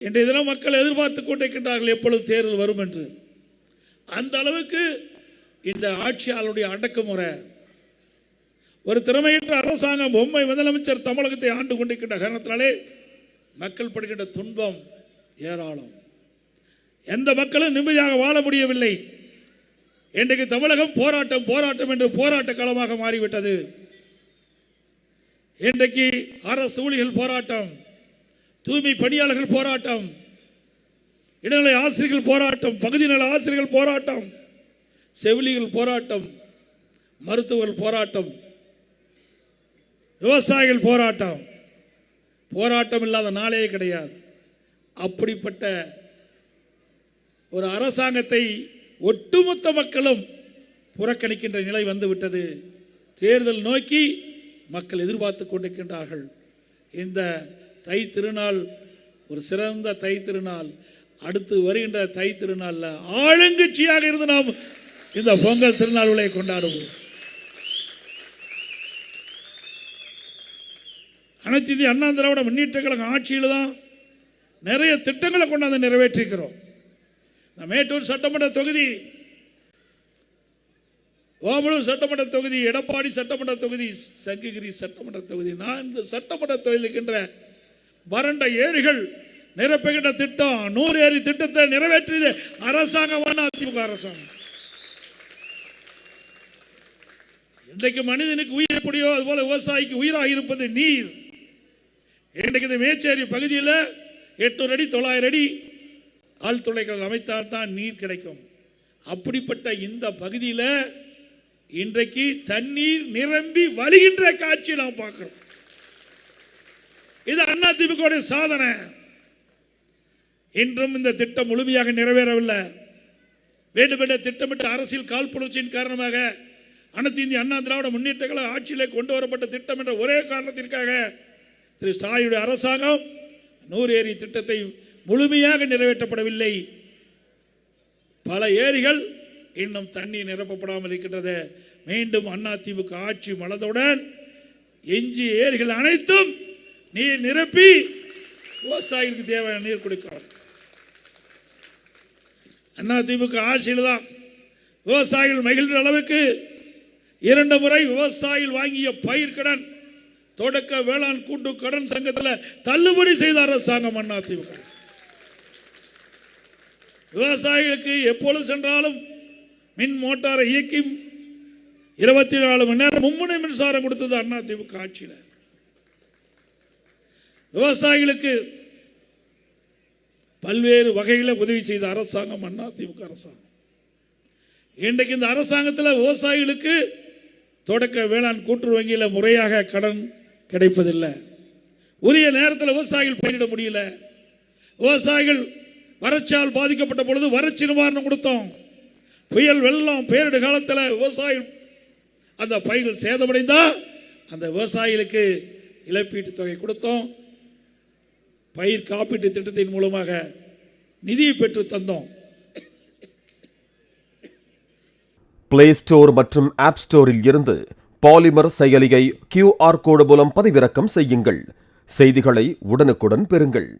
இன்றைய தினம் மக்கள் எதிர்பார்த்து கொண்டிருக்கின்றார்கள் எப்பொழுது தேர்தல் வரும் என்று. அந்த அளவுக்கு இந்த ஆட்சியாளருடைய அடக்குமுறை, ஒரு திறமையற்ற அரசாங்கம், பொம்மை முதலமைச்சர் தமிழகத்தை ஆண்டு கொண்டிருக்கின்ற காரணத்தினாலே மக்கள் படுகின்ற துன்பம் ஏராளம். எந்த மக்களும் நிம்மதியாக வாழ முடியவில்லை. இன்றைக்கு தமிழகம் போராட்டம் போராட்டம் என்று போராட்ட களமாக மாறிவிட்டது. இன்றைக்கு அரசு ஊழியர்கள் போராட்டம், தூய்மை பணியாளர்கள் போராட்டம், இடைநிலை ஆசிரியர்கள் போராட்டம், பகுதி நல ஆசிரியர்கள் போராட்டம், செவிலியர்கள் போராட்டம், மருத்துவர்கள் போராட்டம், விவசாயிகள் போராட்டம். போராட்டம் இல்லாத நாளே கிடையாது. அப்படிப்பட்ட ஒரு அரசாங்கத்தை ஒட்டுமொத்த மக்களும் புறக்கணிக்கின்ற நிலை வந்துவிட்டது. தேர்தல் நோக்கி மக்கள் எதிர்பார்த்து கொண்டிருக்கின்றார்கள். இந்த தை திருநாள் ஒரு சிறந்த தை திருநாள். அடுத்து வருகின்ற தை திருநாளில் ஆளுங்கட்சியாக இருந்து நாம் இந்த பொங்கல் திருநாள்களை கொண்டாடுவோம். அனைத்து இந்திய அண்ணா திராவிட முன்னேற்ற கழக ஆட்சியில் தான் நிறைய திட்டங்களை கொண்டாந்து நிறைவேற்றிக்கிறோம். மேட்டூர் சட்டமன்ற தொகுதி, ஓமலூர் சட்டமன்ற தொகுதி, எடப்பாடி சட்டமன்ற தொகுதி, சங்ககிரி சட்டமன்ற தொகுதி, 4 சட்டமன்ற தொகுதியில் இருக்கின்ற வறண்ட ஏரிகள் நிரப்புகின்ற திட்டம், 100 ஏரி திட்டத்தை நிறைவேற்றியது அரசாங்கம், அதிமுக அரசாங்கம். இன்றைக்கு மனிதனுக்கு உயிர் எப்படியோ அதுபோல விவசாயிக்கு உயிராக இருப்பது நீர். இன்றைக்கு இந்த மேச்சேரி பகுதியில் 800 அடி 900 அடி ஆழ்துளைகள் அமைத்தால் தான் நீர் கிடைக்கும். அப்படிப்பட்ட இந்த பகுதியில் இன்றைக்கு தண்ணீர் நிரம்பி வழிகின்ற காட்சி நாம் பார்க்கிறோம். இது அதிமுக சாதனை. இன்றும் இந்த திட்டம் முழுமையாக நிறைவேறவில்லை. வேண்டுமென்ற திட்டமிட்ட அரசியல் காழ்ப்புணர்ச்சியின் காரணமாக அனைத்து இந்திய அண்ணா திராவிட முன்னேற்ற கழக ஆட்சியிலே கொண்டு வரப்பட்ட திட்டம் என்ற ஒரே காரணத்திற்காக திரு ஸ்டாலினுடைய அரசாங்கம் 100 ஏரி திட்டத்தை முழுமையாக நிறைவேற்றப்படவில்லை. பல ஏரிகள் இன்னும் தண்ணீர் நிரப்பப்படாமல் இருக்கின்றது. மீண்டும் அதிமுக ஆட்சி மலர்ந்தவுடன் எஞ்சிய ஏரிகள் அனைத்தும் நீர் நிரப்பி விவசாயிகளுக்கு தேவையான நீர் கொடுக்கிறோம். அதிமுக ஆட்சியில் தான் விவசாயிகள் மகிழ்ந்த அளவுக்கு 2 முறை விவசாயிகள் வாங்கிய பயிர்க்கடன் தொடக்க வேளாண் கூட்டு கடன் சங்கத்தில் தள்ளுபடி செய்த அரசாங்கம் அதிமுக. விவசாயிகளுக்கு எப்பொழுது சென்றாலும் மின் மோட்டாரை இயக்கி 24 மணி நேரம் மும்முனை மின்சாரம் கொடுத்தது அதிமுக ஆட்சியில். விவசாயிகளுக்கு பல்வேறு வகையில் உதவி செய்த அரசாங்கம் அதிமுக அரசாங்கம். இன்றைக்கு இந்த அரசாங்கத்தில் விவசாயிகளுக்கு தொடக்க வேளாண் கூட்டுறவு வங்கியில் முறையாக கடன் கிடைப்பதில்லை. உரிய நேரத்தில் விவசாயிகள் பயிரிட முடியல. விவசாயிகள் வறட்சியால் பாதிக்கப்பட்ட பொழுது வறட்சி நிவாரணம் கொடுத்தோம். புயல் வெள்ளம் பேரிட காலத்தில் விவசாயிகள் அந்த பயிர்கள் சேதமடைந்தா அந்த விவசாயிகளுக்கு இழப்பீட்டு தொகை கொடுத்தோம். பயிர் காப்பீட்டு திட்டத்தின் மூலமாக நிதியை பெற்று தந்தோம். பிளே ஸ்டோர் மற்றும் ஆப் ஸ்டோரில் இருந்து பாலிமர் செயலியை QR கோடு மூலம் பதிவிறக்கம் செய்யுங்கள். செய்திகளை உடனுக்குடன் பெறுங்கள்.